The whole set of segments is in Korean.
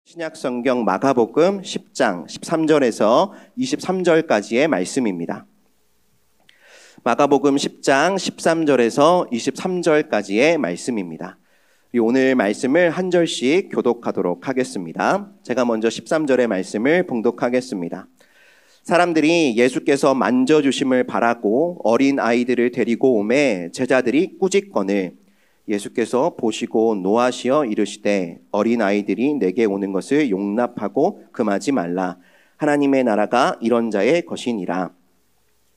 신약성경 마가복음 10장 13절에서 23절까지의 말씀입니다. 마가복음 10장 13절에서 23절까지의 말씀입니다. 오늘 말씀을 한 절씩 교독하도록 하겠습니다. 제가 먼저 13절의 말씀을 봉독하겠습니다. 사람들이 예수께서 만져주심을 바라고 어린 아이들을 데리고 오매 제자들이 꾸짖거늘 예수께서 보시고 노하시어 이르시되 어린 아이들이 내게 오는 것을 용납하고 금하지 말라. 하나님의 나라가 이런 자의 것이니라.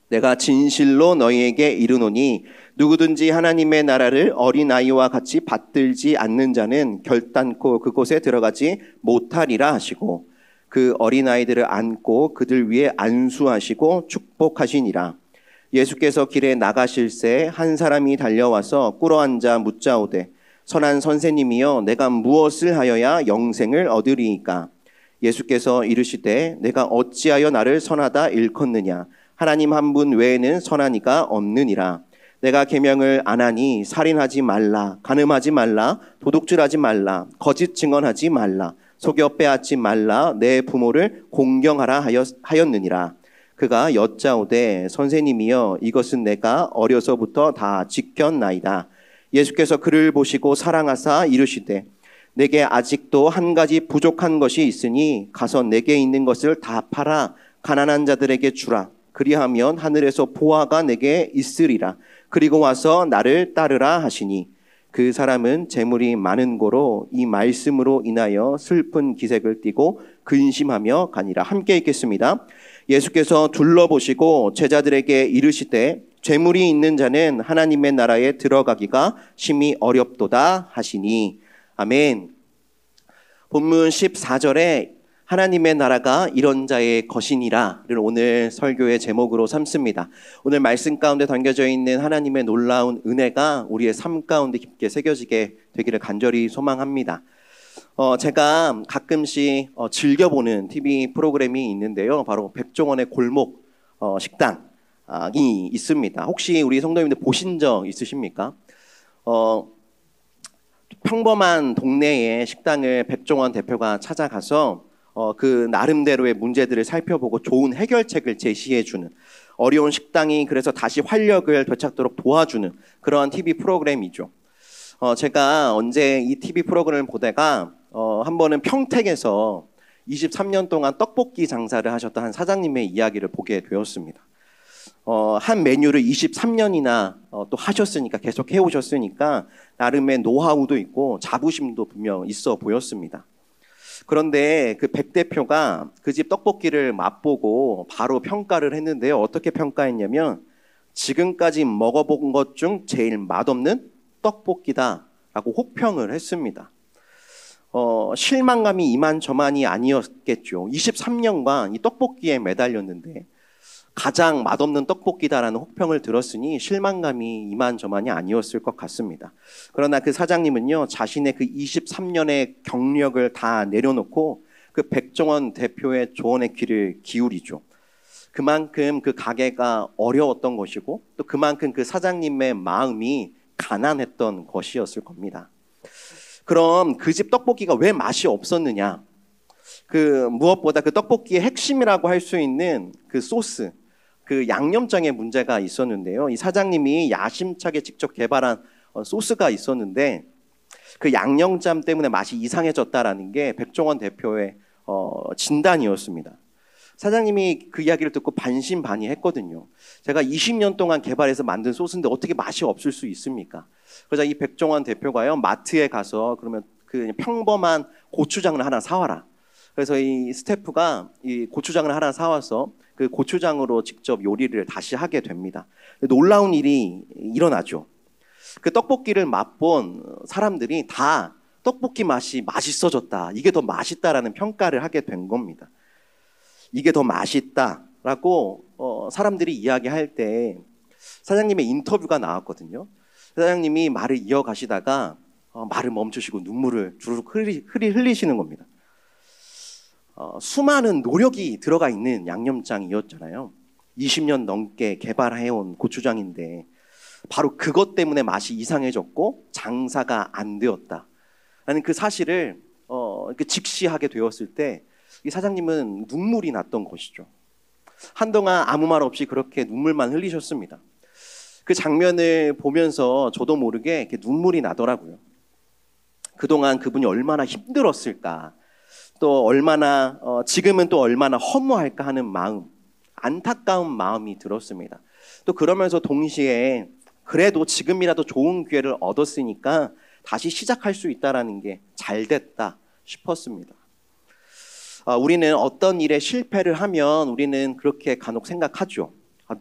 내가 진실로 너희에게 이르노니 누구든지 하나님의 나라를 어린 아이와 같이 받들지 않는 자는 결단코 그곳에 들어가지 못하리라 하시고 그 어린 아이들을 안고 그들 위에 안수하시고 축복하시니라. 예수께서 길에 나가실새 한 사람이 달려와서 꿇어앉아 묻자오되 선한 선생님이여 내가 무엇을 하여야 영생을 얻으리이까? 예수께서 이르시되 내가 어찌하여 나를 선하다 일컫느냐? 하나님 한 분 외에는 선한 이가 없느니라. 내가 계명을 안 하니 살인하지 말라, 간음하지 말라, 도둑질하지 말라, 거짓 증언하지 말라, 속여 빼앗지 말라, 내 부모를 공경하라 하였느니라. 그가 여짜오되 선생님이여 이것은 내가 어려서부터 다 지켰나이다. 예수께서 그를 보시고 사랑하사 이르시되 내게 아직도 한 가지 부족한 것이 있으니 가서 내게 있는 것을 다 팔아 가난한 자들에게 주라. 그리하면 하늘에서 보화가 내게 있으리라. 그리고 와서 나를 따르라 하시니 그 사람은 재물이 많은 고로 이 말씀으로 인하여 슬픈 기색을 띠고 근심하며 가니라. 함께 읽겠습니다. 예수께서 둘러보시고 제자들에게 이르시되 재물이 있는 자는 하나님의 나라에 들어가기가 심히 어렵도다 하시니. 아멘. 본문 14절에 하나님의 나라가 이런 자의 것이니라를 오늘 설교의 제목으로 삼습니다. 오늘 말씀 가운데 담겨져 있는 하나님의 놀라운 은혜가 우리의 삶 가운데 깊게 새겨지게 되기를 간절히 소망합니다. 제가 가끔씩 즐겨보는 TV 프로그램이 있는데요. 바로 백종원의 골목 식당이 있습니다. 혹시 우리 성도님들 보신 적 있으십니까? 평범한 동네의 식당을 백종원 대표가 찾아가서 그 나름대로의 문제들을 살펴보고 좋은 해결책을 제시해주는, 어려운 식당이 그래서 다시 활력을 되찾도록 도와주는 그러한 TV 프로그램이죠. 제가 언제 이 TV 프로그램을 보다가 한 번은 평택에서 23년 동안 떡볶이 장사를 하셨던 한 사장님의 이야기를 보게 되었습니다. 한 메뉴를 23년이나 또 하셨으니까, 계속 해오셨으니까 나름의 노하우도 있고 자부심도 분명 있어 보였습니다. 그런데 그 백 대표가 그 집 떡볶이를 맛보고 바로 평가를 했는데요. 어떻게 평가했냐면 지금까지 먹어본 것 중 제일 맛없는 떡볶이다라고 혹평을 했습니다. 실망감이 이만저만이 아니었겠죠. 23년간 이 떡볶이에 매달렸는데 가장 맛없는 떡볶이다라는 혹평을 들었으니 실망감이 이만저만이 아니었을 것 같습니다. 그러나 그 사장님은요, 자신의 그 23년의 경력을 다 내려놓고 그 백종원 대표의 조언의 귀를 기울이죠. 그만큼 그 가게가 어려웠던 것이고 또 그만큼 그 사장님의 마음이 가난했던 것이었을 겁니다. 그럼 그 집 떡볶이가 왜 맛이 없었느냐? 무엇보다 그 떡볶이의 핵심이라고 할 수 있는 그 소스, 그 양념장에 문제가 있었는데요. 이 사장님이 야심차게 직접 개발한 소스가 있었는데 그 양념장 때문에 맛이 이상해졌다라는 게 백종원 대표의 진단이었습니다. 사장님이 그 이야기를 듣고 반신반의했거든요. 제가 20년 동안 개발해서 만든 소스인데 어떻게 맛이 없을 수 있습니까? 그래서 이 백종원 대표가요, 마트에 가서 그러면 그 평범한 고추장을 하나 사와라. 그래서 이 스태프가 이 고추장을 하나 사와서 그 고추장으로 직접 요리를 다시 하게 됩니다. 놀라운 일이 일어나죠. 그 떡볶이를 맛본 사람들이 다 떡볶이 맛이 맛있어졌다, 이게 더 맛있다라는 평가를 하게 된 겁니다. 이게 더 맛있다라고 사람들이 이야기할 때 사장님의 인터뷰가 나왔거든요. 사장님이 말을 이어가시다가 말을 멈추시고 눈물을 주르륵 흘리시는 겁니다. 수많은 노력이 들어가 있는 양념장이었잖아요. 20년 넘게 개발해온 고추장인데 바로 그것 때문에 맛이 이상해졌고 장사가 안 되었다라는 그 사실을 이렇게 직시하게 되었을 때 이 사장님은 눈물이 났던 것이죠. 한동안 아무 말 없이 그렇게 눈물만 흘리셨습니다. 그 장면을 보면서 저도 모르게 이렇게 눈물이 나더라고요. 그동안 그분이 얼마나 힘들었을까, 또 얼마나 지금은 또 얼마나 허무할까 하는 마음, 안타까운 마음이 들었습니다. 또 그러면서 동시에 그래도 지금이라도 좋은 기회를 얻었으니까 다시 시작할 수 있다라는 게 잘 됐다 싶었습니다. 우리는 어떤 일에 실패를 하면 우리는 그렇게 간혹 생각하죠.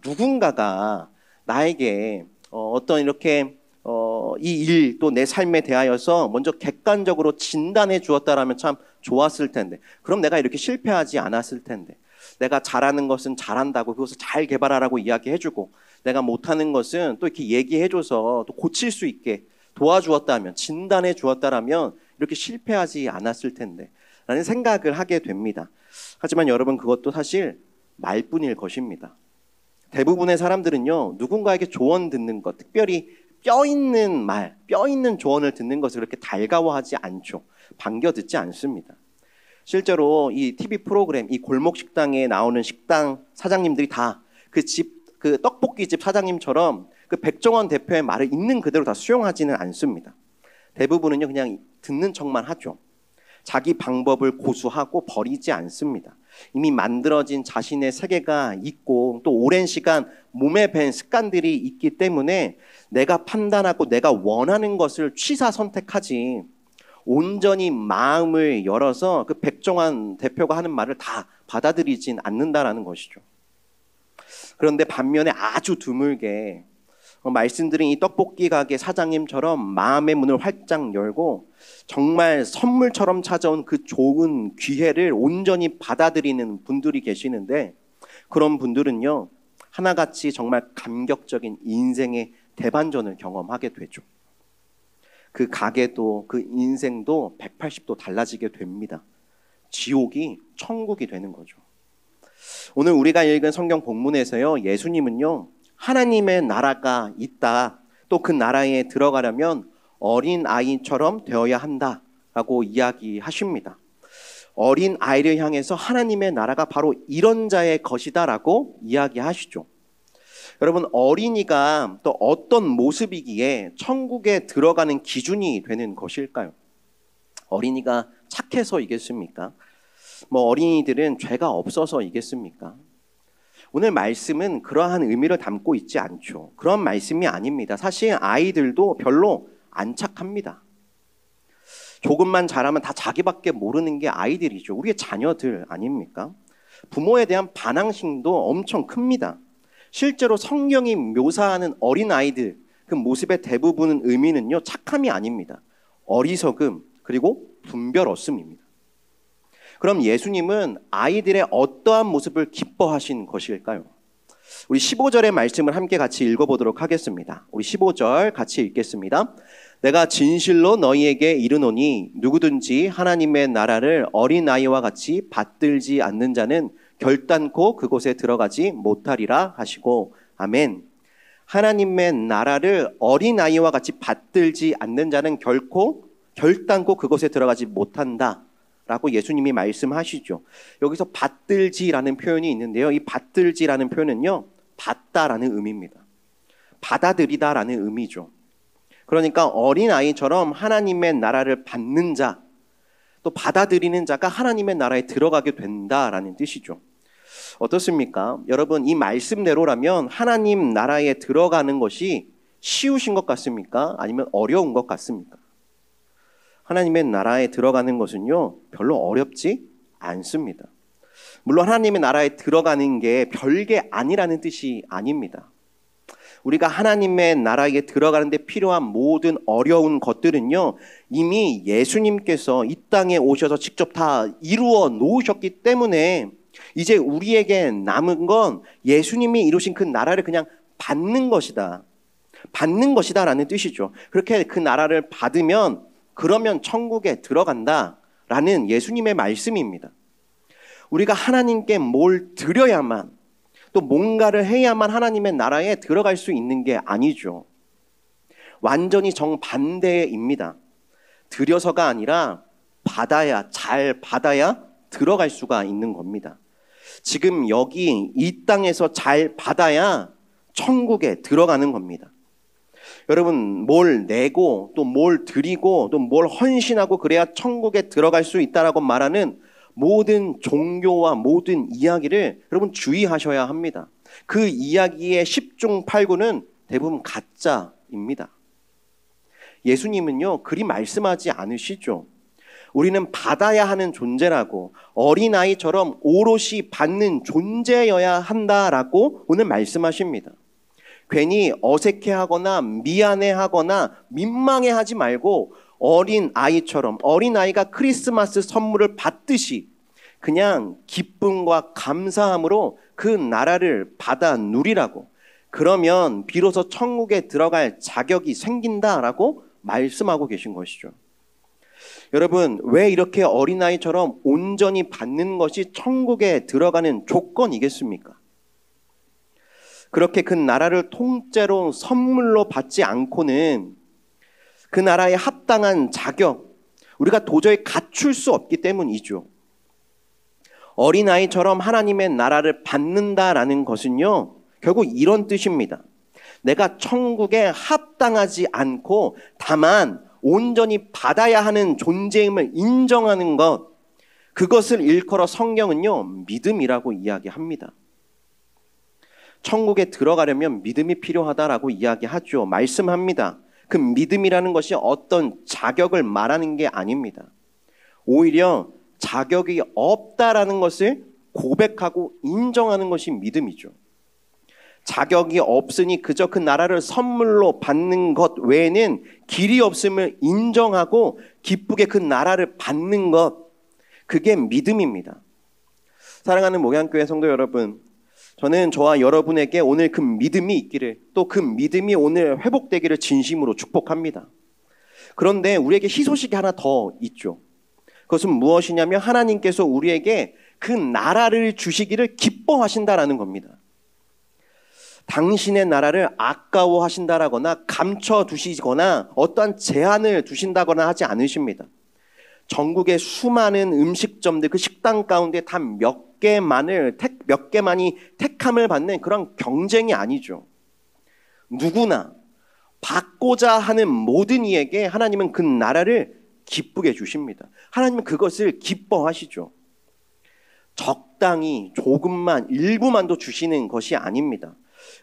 누군가가 나에게 어떤 이렇게 이 일 또 내 삶에 대하여서 먼저 객관적으로 진단해 주었다라면 참 좋았을 텐데, 그럼 내가 이렇게 실패하지 않았을 텐데, 내가 잘하는 것은 잘한다고 그것을 잘 개발하라고 이야기해주고, 내가 못하는 것은 또 이렇게 얘기해줘서 또 고칠 수 있게 도와주었다면, 진단해 주었다라면 이렇게 실패하지 않았을 텐데 라는 생각을 하게 됩니다. 하지만 여러분, 그것도 사실 말뿐일 것입니다. 대부분의 사람들은요, 누군가에게 조언 듣는 것, 특별히 뼈 있는 말, 뼈 있는 조언을 듣는 것을 그렇게 달가워하지 않죠. 반겨 듣지 않습니다. 실제로 이 TV 프로그램, 이 골목 식당에 나오는 식당 사장님들이 다 그 떡볶이집 사장님처럼 그 백종원 대표의 말을 있는 그대로 다 수용하지는 않습니다. 대부분은요, 그냥 듣는 척만 하죠. 자기 방법을 고수하고 버리지 않습니다. 이미 만들어진 자신의 세계가 있고 또 오랜 시간 몸에 밴 습관들이 있기 때문에 내가 판단하고 내가 원하는 것을 취사 선택하지, 온전히 마음을 열어서 그 백종원 대표가 하는 말을 다 받아들이진 않는다라는 것이죠. 그런데 반면에 아주 드물게 말씀드린 이 떡볶이 가게 사장님처럼 마음의 문을 활짝 열고 정말 선물처럼 찾아온 그 좋은 기회를 온전히 받아들이는 분들이 계시는데, 그런 분들은요, 하나같이 정말 감격적인 인생의 대반전을 경험하게 되죠. 그 가게도 그 인생도 180도 달라지게 됩니다. 지옥이 천국이 되는 거죠. 오늘 우리가 읽은 성경 본문에서요, 예수님은요, 하나님의 나라가 있다, 또 그 나라에 들어가려면 어린 아이처럼 되어야 한다라고 이야기하십니다. 어린 아이를 향해서 하나님의 나라가 바로 이런 자의 것이다라고 이야기하시죠. 여러분, 어린이가 또 어떤 모습이기에 천국에 들어가는 기준이 되는 것일까요? 어린이가 착해서이겠습니까? 어린이들은 죄가 없어서이겠습니까? 오늘 말씀은 그러한 의미를 담고 있지 않죠. 그런 말씀이 아닙니다. 사실 아이들도 별로 안 착합니다. 조금만 잘하면 다 자기밖에 모르는 게 아이들이죠. 우리의 자녀들 아닙니까? 부모에 대한 반항심도 엄청 큽니다. 실제로 성경이 묘사하는 어린아이들 그 모습의 대부분은 의미는요, 착함이 아닙니다. 어리석음, 그리고 분별 없음입니다. 그럼 예수님은 아이들의 어떠한 모습을 기뻐하신 것일까요? 우리 15절의 말씀을 함께 같이 읽어보도록 하겠습니다. 우리 15절 같이 읽겠습니다. 내가 진실로 너희에게 이르노니 누구든지 하나님의 나라를 어린아이와 같이 받들지 않는 자는 결단코 그곳에 들어가지 못하리라 하시고, 아멘. 하나님의 나라를 어린아이와 같이 받들지 않는 자는 결단코 그곳에 들어가지 못한다 라고 예수님이 말씀하시죠. 여기서 받들지라는 표현이 있는데요, 이 받들지라는 표현은요, 받다라는 의미입니다. 받아들이다라는 의미죠. 그러니까 어린아이처럼 하나님의 나라를 받는 자, 또 받아들이는 자가 하나님의 나라에 들어가게 된다라는 뜻이죠. 어떻습니까? 여러분, 이 말씀대로라면 하나님 나라에 들어가는 것이 쉬우신 것 같습니까? 아니면 어려운 것 같습니까? 하나님의 나라에 들어가는 것은요, 별로 어렵지 않습니다. 물론 하나님의 나라에 들어가는 게 별게 아니라는 뜻이 아닙니다. 우리가 하나님의 나라에 들어가는 데 필요한 모든 어려운 것들은요, 이미 예수님께서 이 땅에 오셔서 직접 다 이루어 놓으셨기 때문에 이제 우리에게 남은 건 예수님이 이루신 그 나라를 그냥 받는 것이다. 받는 것이다라는 뜻이죠. 그렇게 그 나라를 받으면 그러면 천국에 들어간다라는 예수님의 말씀입니다. 우리가 하나님께 뭘 드려야만, 또 뭔가를 해야만 하나님의 나라에 들어갈 수 있는 게 아니죠. 완전히 정반대입니다. 드려서가 아니라 잘 받아야 들어갈 수가 있는 겁니다. 지금 여기 이 땅에서 잘 받아야 천국에 들어가는 겁니다. 여러분, 뭘 내고 또 뭘 드리고 또 뭘 헌신하고 그래야 천국에 들어갈 수 있다라고 말하는 모든 종교와 모든 이야기를 여러분 주의하셔야 합니다. 그 이야기의 10중 8구는 대부분 가짜입니다. 예수님은요, 그리 말씀하지 않으시죠. 우리는 받아야 하는 존재라고, 어린아이처럼 오롯이 받는 존재여야 한다라고 오늘 말씀하십니다. 괜히 어색해하거나 미안해하거나 민망해하지 말고 어린아이처럼, 어린아이가 크리스마스 선물을 받듯이 그냥 기쁨과 감사함으로 그 나라를 받아 누리라고, 그러면 비로소 천국에 들어갈 자격이 생긴다라고 말씀하고 계신 것이죠. 여러분, 왜 이렇게 어린아이처럼 온전히 받는 것이 천국에 들어가는 조건이겠습니까? 그렇게 그 나라를 통째로 선물로 받지 않고는 그 나라에 합당한 자격, 우리가 도저히 갖출 수 없기 때문이죠. 어린아이처럼 하나님의 나라를 받는다라는 것은요, 결국 이런 뜻입니다. 내가 천국에 합당하지 않고 다만 온전히 받아야 하는 존재임을 인정하는 것, 그것을 일컬어 성경은요, 믿음이라고 이야기합니다. 천국에 들어가려면 믿음이 필요하다라고 이야기하죠. 말씀합니다. 그 믿음이라는 것이 어떤 자격을 말하는 게 아닙니다. 오히려 자격이 없다라는 것을 고백하고 인정하는 것이 믿음이죠. 자격이 없으니 그저 그 나라를 선물로 받는 것 외에는 길이 없음을 인정하고 기쁘게 그 나라를 받는 것, 그게 믿음입니다. 사랑하는 목양교회 성도 여러분, 저는 저와 여러분에게 오늘 그 믿음이 있기를, 또 그 믿음이 오늘 회복되기를 진심으로 축복합니다. 그런데 우리에게 희소식이 하나 더 있죠. 그것은 무엇이냐면 하나님께서 우리에게 그 나라를 주시기를 기뻐하신다라는 겁니다. 당신의 나라를 아까워하신다라거나 감춰두시거나 어떠한 제한을 두신다거나 하지 않으십니다. 전국의 수많은 음식점들, 그 식당 가운데 단 몇 개만이 택함을 받는 그런 경쟁이 아니죠. 누구나 받고자 하는 모든 이에게 하나님은 그 나라를 기쁘게 주십니다. 하나님은 그것을 기뻐하시죠. 적당히 조금만, 일부만도 주시는 것이 아닙니다.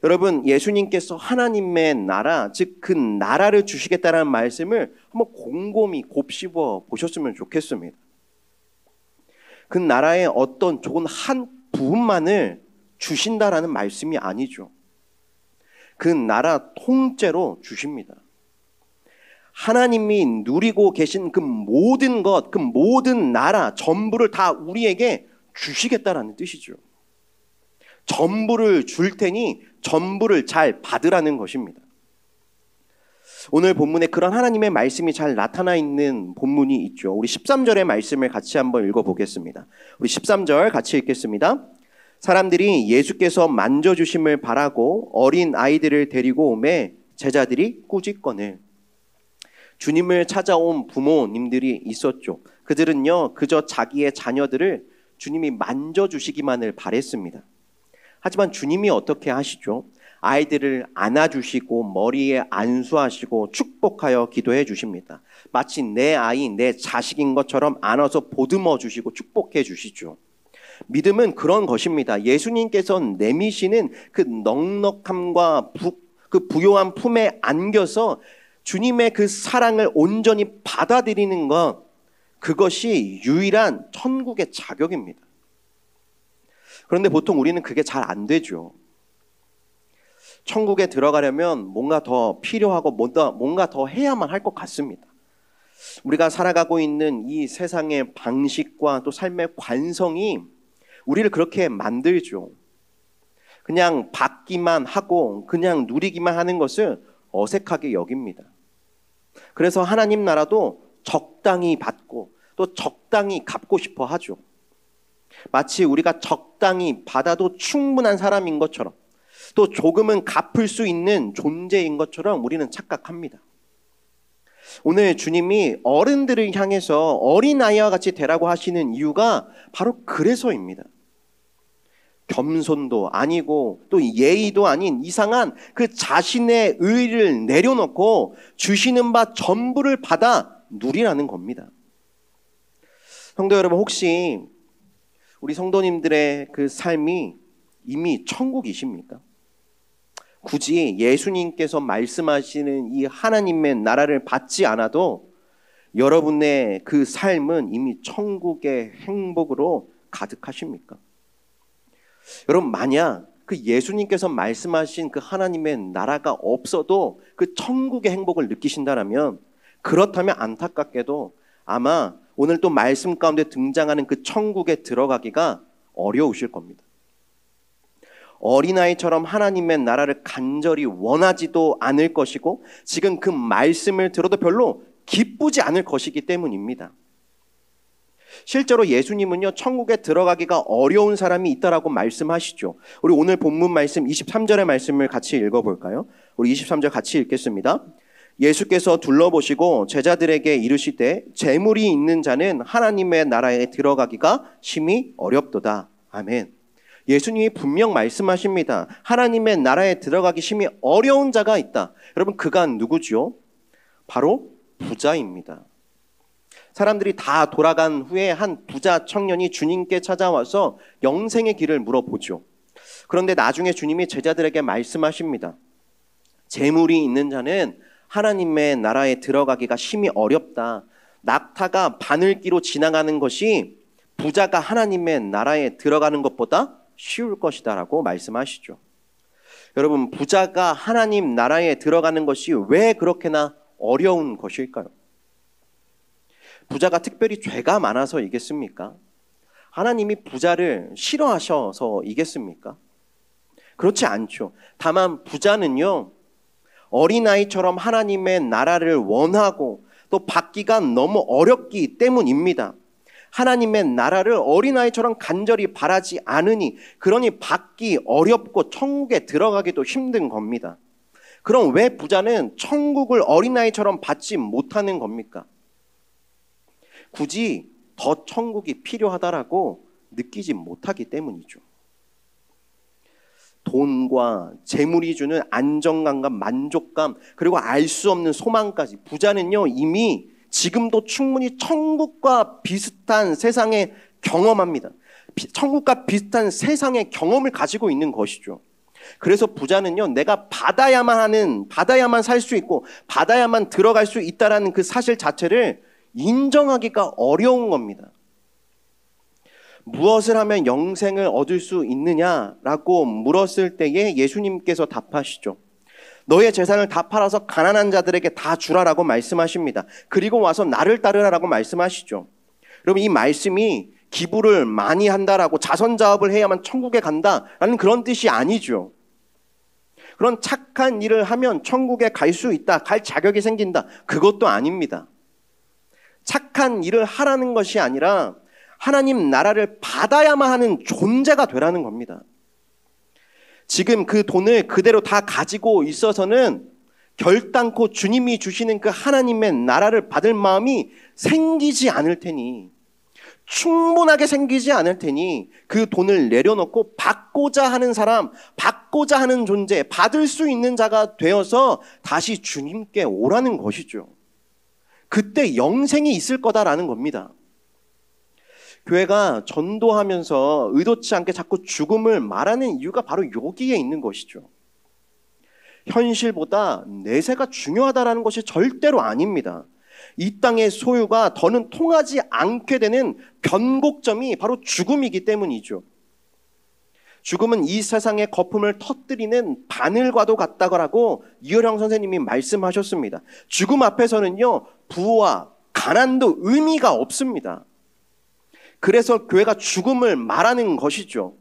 여러분, 예수님께서 하나님의 나라, 즉 그 나라를 주시겠다는 말씀을 한번 곰곰이 곱씹어 보셨으면 좋겠습니다. 그 나라의 어떤 좋은 한 부분만을 주신다라는 말씀이 아니죠. 그 나라 통째로 주십니다. 하나님이 누리고 계신 그 모든 것, 그 모든 나라 전부를 다 우리에게 주시겠다라는 뜻이죠. 전부를 줄 테니 전부를 잘 받으라는 것입니다. 오늘 본문에 그런 하나님의 말씀이 잘 나타나 있는 본문이 있죠. 우리 13절의 말씀을 같이 한번 읽어보겠습니다. 우리 13절 같이 읽겠습니다. 사람들이 예수께서 만져주심을 바라고 어린 아이들을 데리고 오매 제자들이 꾸짖거늘. 주님을 찾아온 부모님들이 있었죠. 그들은요, 그저 자기의 자녀들을 주님이 만져주시기만을 바랬습니다. 하지만 주님이 어떻게 하시죠? 아이들을 안아주시고 머리에 안수하시고 축복하여 기도해 주십니다. 마치 내 아이, 내 자식인 것처럼 안아서 보듬어 주시고 축복해 주시죠. 믿음은 그런 것입니다. 예수님께서 내미시는 그 넉넉함과 그 부요한 품에 안겨서 주님의 그 사랑을 온전히 받아들이는 것, 그것이 유일한 천국의 자격입니다. 그런데 보통 우리는 그게 잘 안 되죠. 천국에 들어가려면 뭔가 더 필요하고 뭔가 더 해야만 할 것 같습니다. 우리가 살아가고 있는 이 세상의 방식과 또 삶의 관성이 우리를 그렇게 만들죠. 그냥 받기만 하고 그냥 누리기만 하는 것을 어색하게 여깁니다. 그래서 하나님 나라도 적당히 받고 또 적당히 갚고 싶어 하죠. 마치 우리가 적당히 받아도 충분한 사람인 것처럼, 또 조금은 갚을 수 있는 존재인 것처럼 우리는 착각합니다. 오늘 주님이 어른들을 향해서 어린아이와 같이 되라고 하시는 이유가 바로 그래서입니다. 겸손도 아니고 또 예의도 아닌 이상한 그 자신의 의의를 내려놓고 주시는 바 전부를 받아 누리라는 겁니다. 성도 여러분, 혹시 우리 성도님들의 그 삶이 이미 천국이십니까? 굳이 예수님께서 말씀하시는 이 하나님의 나라를 받지 않아도 여러분의 그 삶은 이미 천국의 행복으로 가득하십니까? 여러분, 만약 그 예수님께서 말씀하신 그 하나님의 나라가 없어도 그 천국의 행복을 느끼신다면, 그렇다면 안타깝게도 아마 오늘 또 말씀 가운데 등장하는 그 천국에 들어가기가 어려우실 겁니다. 어린아이처럼 하나님의 나라를 간절히 원하지도 않을 것이고 지금 그 말씀을 들어도 별로 기쁘지 않을 것이기 때문입니다. 실제로 예수님은요, 천국에 들어가기가 어려운 사람이 있다라고 말씀하시죠. 우리 오늘 본문 말씀 23절의 말씀을 같이 읽어볼까요? 우리 23절 같이 읽겠습니다. 예수께서 둘러보시고 제자들에게 이르시되 재물이 있는 자는 하나님의 나라에 들어가기가 심히 어렵도다. 아멘. 예수님이 분명 말씀하십니다. 하나님의 나라에 들어가기 심히 어려운 자가 있다. 여러분, 그가 누구죠? 바로 부자입니다. 사람들이 다 돌아간 후에 한 부자 청년이 주님께 찾아와서 영생의 길을 물어보죠. 그런데 나중에 주님이 제자들에게 말씀하십니다. 재물이 있는 자는 하나님의 나라에 들어가기가 심히 어렵다. 낙타가 바늘기로 지나가는 것이 부자가 하나님의 나라에 들어가는 것보다 쉬울 것이다 라고 말씀하시죠. 여러분, 부자가 하나님 나라에 들어가는 것이 왜 그렇게나 어려운 것일까요? 부자가 특별히 죄가 많아서이겠습니까? 하나님이 부자를 싫어하셔서이겠습니까? 그렇지 않죠. 다만 부자는요, 어린아이처럼 하나님의 나라를 원하고 또 받기가 너무 어렵기 때문입니다. 하나님의 나라를 어린아이처럼 간절히 바라지 않으니, 그러니 받기 어렵고 천국에 들어가기도 힘든 겁니다. 그럼 왜 부자는 천국을 어린아이처럼 받지 못하는 겁니까? 굳이 더 천국이 필요하다라고 느끼지 못하기 때문이죠. 돈과 재물이 주는 안정감과 만족감, 그리고 알 수 없는 소망까지, 부자는요 이미 지금도 충분히 천국과 비슷한 세상의 경험합니다. 천국과 비슷한 세상의 경험을 가지고 있는 것이죠. 그래서 부자는요, 내가 받아야만 살 수 있고 받아야만 들어갈 수 있다라는 그 사실 자체를 인정하기가 어려운 겁니다. 무엇을 하면 영생을 얻을 수 있느냐라고 물었을 때에 예수님께서 답하시죠. 너의 재산을 다 팔아서 가난한 자들에게 다 주라라고 말씀하십니다. 그리고 와서 나를 따르라라고 말씀하시죠. 여러분, 이 말씀이 기부를 많이 한다라고 자선자업을 해야만 천국에 간다라는 그런 뜻이 아니죠. 그런 착한 일을 하면 천국에 갈 수 있다, 갈 자격이 생긴다, 그것도 아닙니다. 착한 일을 하라는 것이 아니라 하나님 나라를 받아야만 하는 존재가 되라는 겁니다. 지금 그 돈을 그대로 다 가지고 있어서는 결단코 주님이 주시는 그 하나님의 나라를 받을 마음이 생기지 않을 테니, 충분하게 생기지 않을 테니 그 돈을 내려놓고 받고자 하는 사람, 받고자 하는 존재, 받을 수 있는 자가 되어서 다시 주님께 오라는 것이죠. 그때 영생이 있을 거다라는 겁니다. 교회가 전도하면서 의도치 않게 자꾸 죽음을 말하는 이유가 바로 여기에 있는 것이죠. 현실보다 내세가 중요하다라는 것이 절대로 아닙니다. 이 땅의 소유가 더는 통하지 않게 되는 변곡점이 바로 죽음이기 때문이죠. 죽음은 이 세상의 거품을 터뜨리는 바늘과도 같다고 이효령 선생님이 말씀하셨습니다. 죽음 앞에서는요, 부와 가난도 의미가 없습니다. 그래서 교회가 죽음을 말하는 것이죠.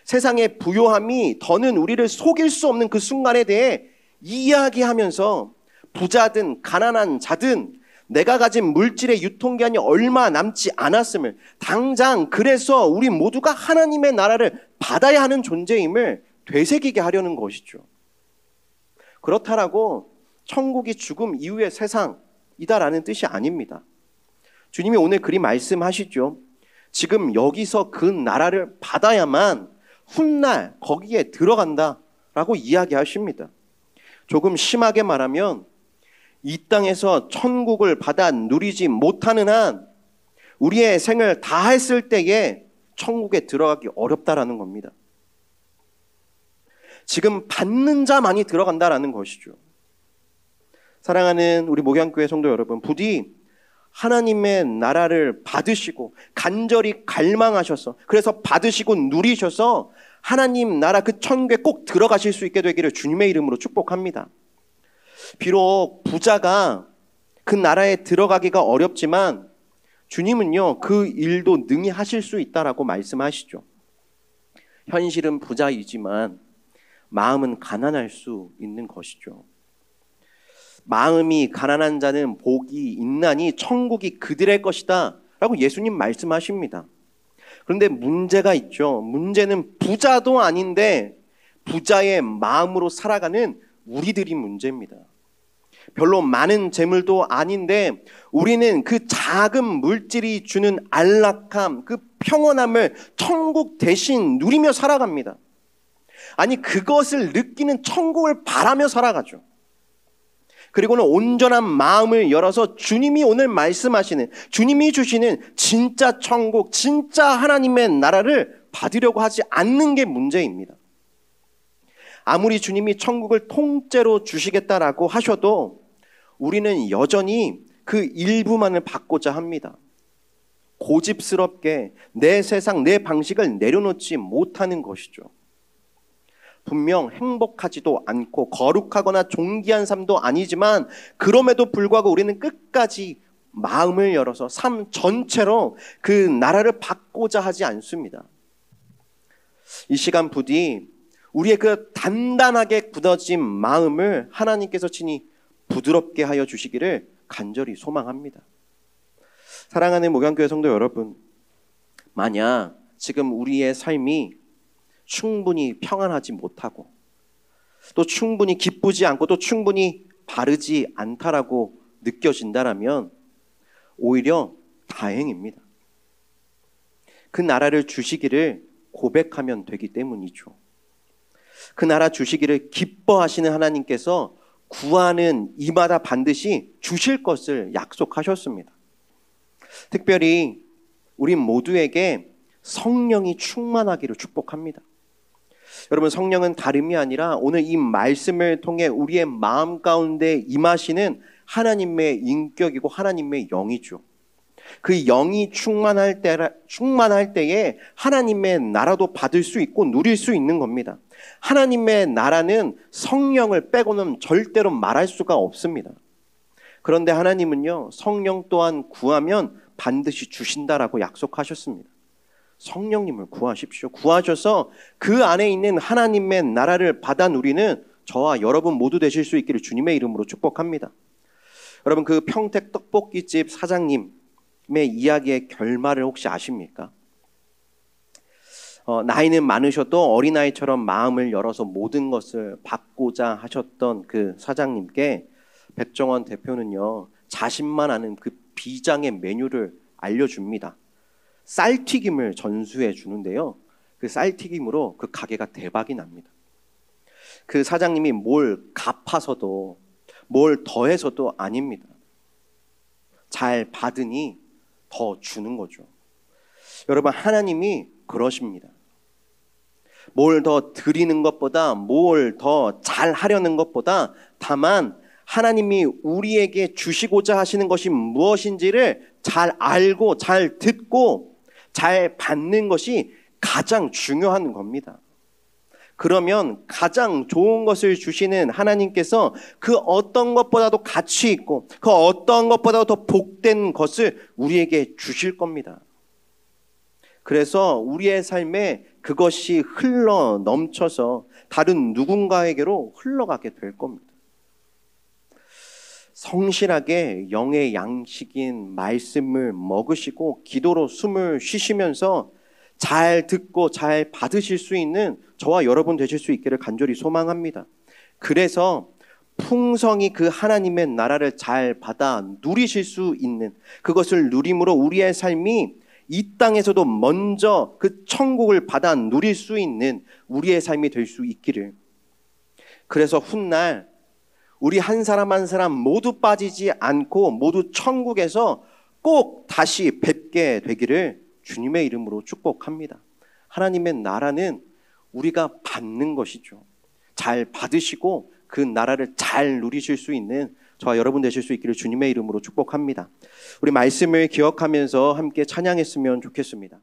세상의 부요함이 더는 우리를 속일 수 없는 그 순간에 대해 이야기하면서 부자든 가난한 자든 내가 가진 물질의 유통기한이 얼마 남지 않았음을, 당장 그래서 우리 모두가 하나님의 나라를 받아야 하는 존재임을 되새기게 하려는 것이죠. 그렇다라고 천국이 죽음 이후의 세상, 이다라는 뜻이 아닙니다. 주님이 오늘 그리 말씀하시죠. 지금 여기서 그 나라를 받아야만 훗날 거기에 들어간다라고 이야기하십니다. 조금 심하게 말하면 이 땅에서 천국을 받아 누리지 못하는 한 우리의 생을 다 했을 때에 천국에 들어가기 어렵다라는 겁니다. 지금 받는 자만이 들어간다라는 것이죠. 사랑하는 우리 목양교회 성도 여러분, 부디 하나님의 나라를 받으시고 간절히 갈망하셔서, 그래서 받으시고 누리셔서 하나님 나라 그 천국에 꼭 들어가실 수 있게 되기를 주님의 이름으로 축복합니다. 비록 부자가 그 나라에 들어가기가 어렵지만 주님은요, 그 일도 능히 하실 수 있다라고 말씀하시죠. 현실은 부자이지만 마음은 가난할 수 있는 것이죠. 마음이 가난한 자는 복이 있나니 천국이 그들의 것이다 라고 예수님 말씀하십니다. 그런데 문제가 있죠. 문제는 부자도 아닌데 부자의 마음으로 살아가는 우리들이 문제입니다. 별로 많은 재물도 아닌데 우리는 그 작은 물질이 주는 안락함, 그 평온함을 천국 대신 누리며 살아갑니다. 아니, 그것을 느끼는 천국을 바라며 살아가죠. 그리고는 온전한 마음을 열어서 주님이 오늘 말씀하시는, 주님이 주시는 진짜 천국, 진짜 하나님의 나라를 받으려고 하지 않는 게 문제입니다. 아무리 주님이 천국을 통째로 주시겠다라고 하셔도 우리는 여전히 그 일부만을 받고자 합니다. 고집스럽게 내 세상, 내 방식을 내려놓지 못하는 것이죠. 분명 행복하지도 않고 거룩하거나 존귀한 삶도 아니지만 그럼에도 불구하고 우리는 끝까지 마음을 열어서 삶 전체로 그 나라를 받고자 하지 않습니다. 이 시간 부디 우리의 그 단단하게 굳어진 마음을 하나님께서 친히 부드럽게 하여 주시기를 간절히 소망합니다. 사랑하는 목양교회 성도 여러분, 만약 지금 우리의 삶이 충분히 평안하지 못하고 또 충분히 기쁘지 않고 또 충분히 바르지 않다라고 느껴진다라면 오히려 다행입니다. 그 나라를 주시기를 고백하면 되기 때문이죠. 그 나라 주시기를 기뻐하시는 하나님께서 구하는 이마다 반드시 주실 것을 약속하셨습니다. 특별히 우리 모두에게 성령이 충만하기를 축복합니다. 여러분, 성령은 다름이 아니라 오늘 이 말씀을 통해 우리의 마음 가운데 임하시는 하나님의 인격이고 하나님의 영이죠. 그 영이 충만할 때에 하나님의 나라도 받을 수 있고 누릴 수 있는 겁니다. 하나님의 나라는 성령을 빼고는 절대로 말할 수가 없습니다. 그런데 하나님은요, 성령 또한 구하면 반드시 주신다라고 약속하셨습니다. 성령님을 구하십시오. 구하셔서 그 안에 있는 하나님의 나라를 받아 누리는 저와 여러분 모두 되실 수 있기를 주님의 이름으로 축복합니다. 여러분, 그 평택 떡볶이집 사장님의 이야기의 결말을 혹시 아십니까? 나이는 많으셔도 어린아이처럼 마음을 열어서 모든 것을 받고자 하셨던 그 사장님께 백종원 대표는요, 자신만 아는 그 비장의 메뉴를 알려줍니다. 쌀튀김을 전수해 주는데요, 그 쌀튀김으로 그 가게가 대박이 납니다. 그 사장님이 뭘 갚아서도 뭘 더해서도 아닙니다. 잘 받으니 더 주는 거죠. 여러분, 하나님이 그러십니다. 뭘 더 드리는 것보다, 뭘 더 잘하려는 것보다, 다만 하나님이 우리에게 주시고자 하시는 것이 무엇인지를 잘 알고 잘 듣고 잘 받는 것이 가장 중요한 겁니다. 그러면 가장 좋은 것을 주시는 하나님께서 그 어떤 것보다도 가치 있고 그 어떤 것보다도 더 복된 것을 우리에게 주실 겁니다. 그래서 우리의 삶에 그것이 흘러 넘쳐서 다른 누군가에게로 흘러가게 될 겁니다. 성실하게 영의 양식인 말씀을 먹으시고 기도로 숨을 쉬시면서 잘 듣고 잘 받으실 수 있는 저와 여러분 되실 수 있기를 간절히 소망합니다. 그래서 풍성히 그 하나님의 나라를 잘 받아 누리실 수 있는, 그것을 누림으로 우리의 삶이 이 땅에서도 먼저 그 천국을 받아 누릴 수 있는 우리의 삶이 될 수 있기를. 그래서 훗날 우리 한 사람 한 사람 모두 빠지지 않고 모두 천국에서 꼭 다시 뵙게 되기를 주님의 이름으로 축복합니다. 하나님의 나라는 우리가 받는 것이죠. 잘 받으시고 그 나라를 잘 누리실 수 있는 저와 여러분 되실 수 있기를 주님의 이름으로 축복합니다. 우리 말씀을 기억하면서 함께 찬양했으면 좋겠습니다.